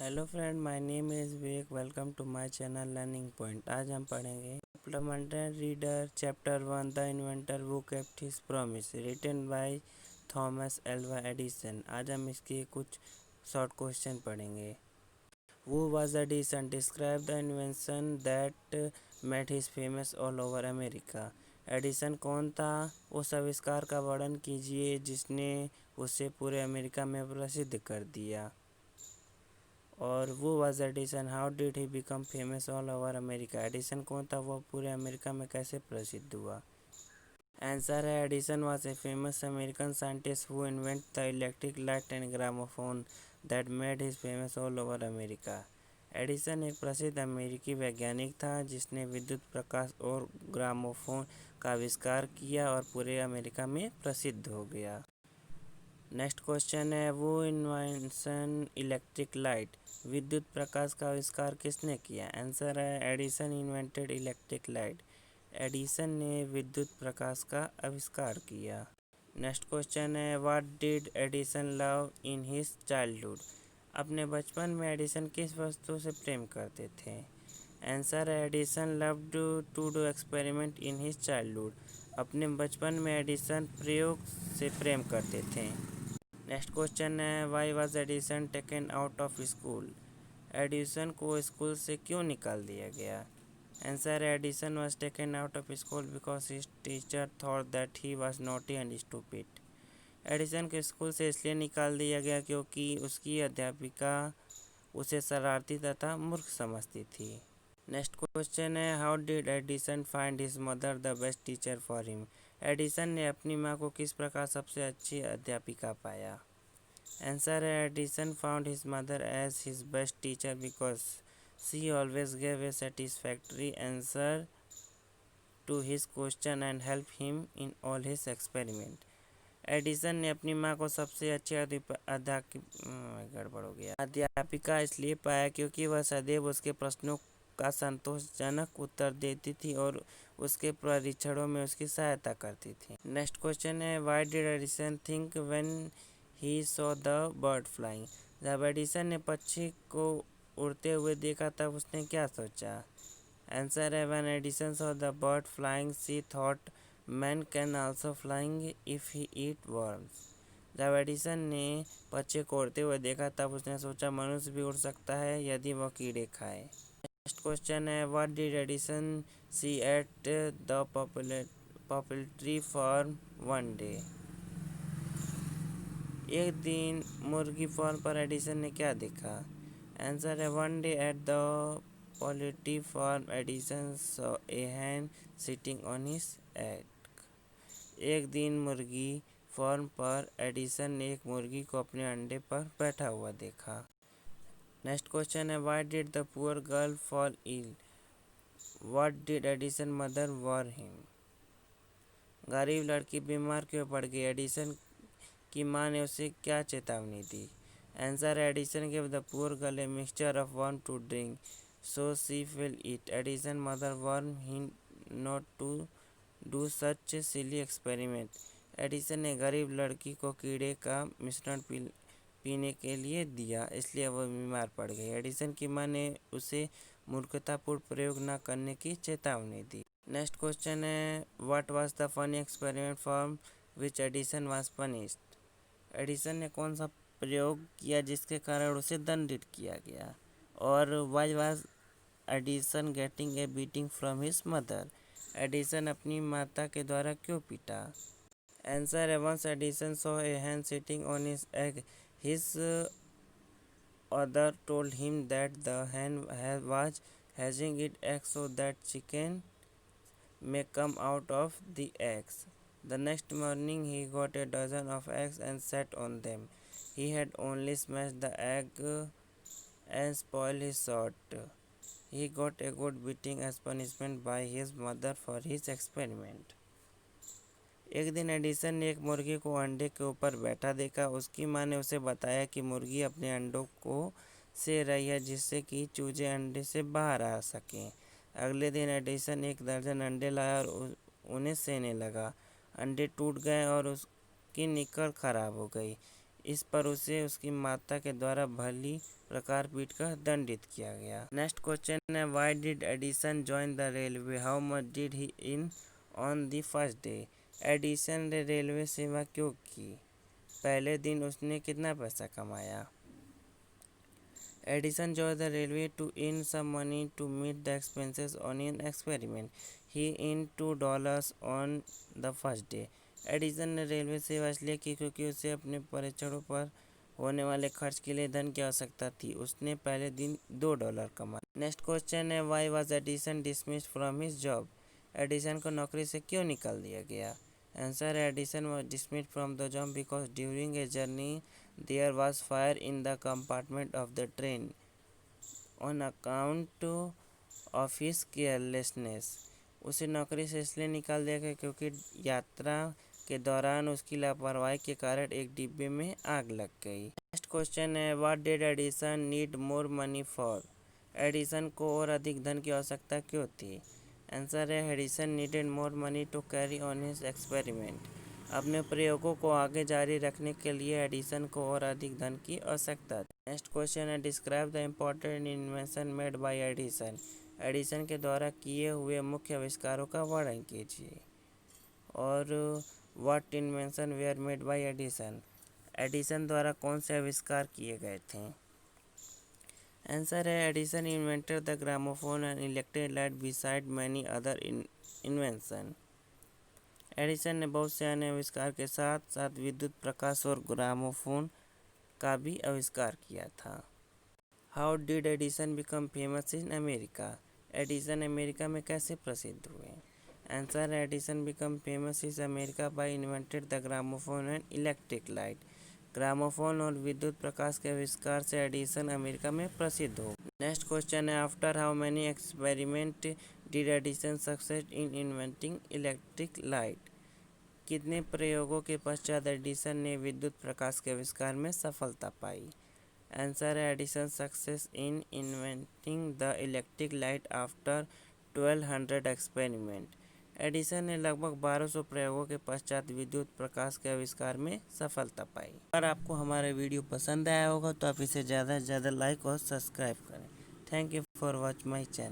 Hello friend, my name is Vivek. Welcome to my channel learning point. आज हम पढ़ेंगे supplementary reader chapter 1 the inventor who kept his promise, written by Thomas Alva Edison. आज हम इसके कुछ short question पढ़ेंगे। Who was Edison? Describe the invention that made his famous all over America. Edison कौन था? उस आविष्कार का वर्णन कीजिए जिसने उसे पूरे अमेरिका में प्रसिद्ध कर दिया। और वो was Edison, how did he become famous all over America. Edison कौन था, वो पूरे अमेरिका में कैसे प्रसिद्ध हुआ। आंसर है Edison was a famous American scientist who invent the electric light and gramophone that made his famous all over America. Edison एक प्रसिद्ध अमेरिकी वैज्ञानिक था जिसने विद्युत प्रकाश और ग्रामोफोन का आविष्कार किया और पूरे अमेरिका में प्रसिद्ध हो गया। नेक्स्ट क्वेश्चन है वो इन्वेंशन इलेक्ट्रिक लाइट, विद्युत प्रकाश का आविष्कार किसने किया। आंसर है Edison invented electric light. Edison ने विद्युत प्रकाश का आविष्कार किया। नेक्स्ट क्वेश्चन है what did Edison love in his childhood. अपने बचपन में एडिसन किस वस्तु से प्रेम करते थे। आंसर है Edison loved to do experiment in his childhood. अपने बचपन में एडिसन प्रयोग से प्रेम करते थे। नेक्स्ट क्वेश्चन है why was Edison taken out of school. Edison को स्कूल से क्यों निकाल दिया गया। आंसर है Edison was taken out of school because his teacher thought that he was naughty and stupid. Edison को स्कूल से इसलिए निकाल दिया गया क्योंकि उसकी अध्यापिका उसे शरारती तथा मूर्ख समझती थी। नेक्स्ट क्वेश्चन है how did Edison find his mother the best teacher for him. Edison ने अपनी माँ को किस प्रकार सबसे अच्छी अध्यापिका पाया। आंसर है Edison found his mother as his best teacher because she always gave a satisfactory answer to his question and help him in all his experiment. Edison ने अपनी माँ को सबसे अच्छी अध्यापिका इसलिए पाया क्योंकि वह सदैव उसके प्रश्नों का संतोषजनक उत्तर देती थी और उसके परीक्षणों में उसकी सहायता करती थी। नेक्स्ट क्वेश्चन है why did Edison think when he saw the bird flying. जब एडिसन ने पक्षी को उड़ते हुए देखा तब उसने क्या सोचा। आंसर है when Edison saw the bird flying she thought man can also flying if he eat worms. जब एडिसन ने पक्षी को उड़ते हुए देखा तब उसने सोचा मनुष्य भी उड़ सकता है यदि वह कीड़े खाए। नेक्स्ट क्वेश्चन है what did Edison see at the poultry farm one day. एक दिन मुर्गी फार्म पर एडिसन ने क्या देखा। आंसर है one day at the poultry farm Edison saw a hen sitting on his egg. एक दिन मुर्गी फार्म पर एडिसन ने एक मुर्गी को अपने अंडे पर बैठा हुआ देखा। नेक्स्ट क्वेश्चन है why did the poor girl fall ill. What did Edison mother warn him. गरीब लड़की बीमार क्यों पड़ गई। एडिसन की माँ ने उसे क्या चेतावनी दी। आंसर है Edison give the poor girl a mixture of worm to drink so she fell it. Edison mother warn him not to do such silly experiment. Edison ने गरीब लड़की को कीड़े का मिश्रण पीने के लिए दिया इसलिए वह बीमार पड़ गई। एडिसन की माँ ने उसे मूर्खतापूर्ण प्रयोग न करने की चेतावनी दी। नेक्स्ट क्वेश्चन है what was the funny experiment for which Edison was punished. Edison ने कौन सा प्रयोग किया जिसके कारण उसे दंडित किया गया। और why was Edison getting a beating from his mother. Edison अपनी माता के द्वारा क्यों पीटा। आंसर है once Edison saw a hen sitting on his egg his other told him that the hen was hatching its eggs so that chicken may come out of the eggs. The next morning he got a dozen of eggs and sat on them. He had only smashed the egg and spoiled his shot. He got a good beating as punishment by his mother for his experiment. एक दिन Edison ने एक मुर्गी को अंडे के ऊपर बैठा देखा। उसकी माँ ने उसे बताया कि मुर्गी अपने अंडों को से रही है जिससे कि चूजे अंडे से बाहर आ सकें। अगले दिन एडिसन एक दर्जन अंडे लाया और उन्हें सेने लगा। अंडे टूट गए और उसकी निकल खराब हो गई। इस पर उसे उसकी माता के द्वारा भली प्रकार पीटकर दंडित किया गया। नेक्स्ट क्वेश्चन है, why did Edison join the railway, how much did he in on the first day. Edison ने रेलवे सेवा क्यों की, पहले दिन उसने कितना पैसा कमाया। Edison joined the railway to earn some money to meet the expenses on an experiment. He earned $2 on the first day. Edison ने रेलवे सेवा इसलिए की क्योंकि उसे अपने परीक्षणों पर होने वाले खर्च के लिए धन की आवश्यकता थी। उसने पहले दिन $2 कमाया। नेक्स्ट क्वेश्चन है, why was Edison dismissed from his job. Edison को नौकरी से क्यों निकाल दिया गया। आंसर है, Edison was dismissed from the job because during a journey there was fire in the compartment of the train on account of his carelessness. उसे नौकरी से इसलिए निकाल दिया गया क्योंकि यात्रा के दौरान उसकी लापरवाही के कारण एक डिब्बे में आग लग गई। नेक्स्ट क्वेश्चन है, what did Edison need more money for. Edison को और अधिक धन की आवश्यकता क्यों थी। आंसर है, Edison needed more money to carry on his experiment. अपने प्रयोगों को आगे जारी रखने के लिए एडिसन को और अधिक धन की आवश्यकता थी। नेक्स्ट क्वेश्चन है, describe the important invention made by Edison. Edison के द्वारा किए हुए मुख्य आविष्कारों का वर्णन कीजिए। और what invention were made by Edison. Edison द्वारा कौन से आविष्कार किए गए थे। आंसर है, Edison invented the gramophone and electric light beside many other invention. Edison ने बहुत से अन्य आविष्कार के साथ साथ विद्युत प्रकाश और ग्रामोफोन का भी आविष्कार किया था। How did Edison become famous in America. Edison America में कैसे प्रसिद्ध हुए। आंसर है, Edison become famous is America bye invented the gramophone and electric light. Gramophone और विद्युत प्रकाश के आविष्कार से एडिसन अमेरिका में प्रसिद्ध हो। नेक्स्ट क्वेश्चन है, after how many experiment did Edison success in inventing electric light. कितने प्रयोगों के पश्चात एडिसन ने विद्युत प्रकाश के आविष्कार में सफलता पाई। आंसर है, Edison success in inventing the electric light after 1200 experiment. Edison ने लगभग 1200 प्रयोगों के पश्चात विद्युत प्रकाश के आविष्कार में सफलता पाई। अगर आपको हमारा वीडियो पसंद आया होगा तो आप इसे ज़्यादा से ज़्यादा लाइक और सब्सक्राइब करें। Thank you for watch my channel.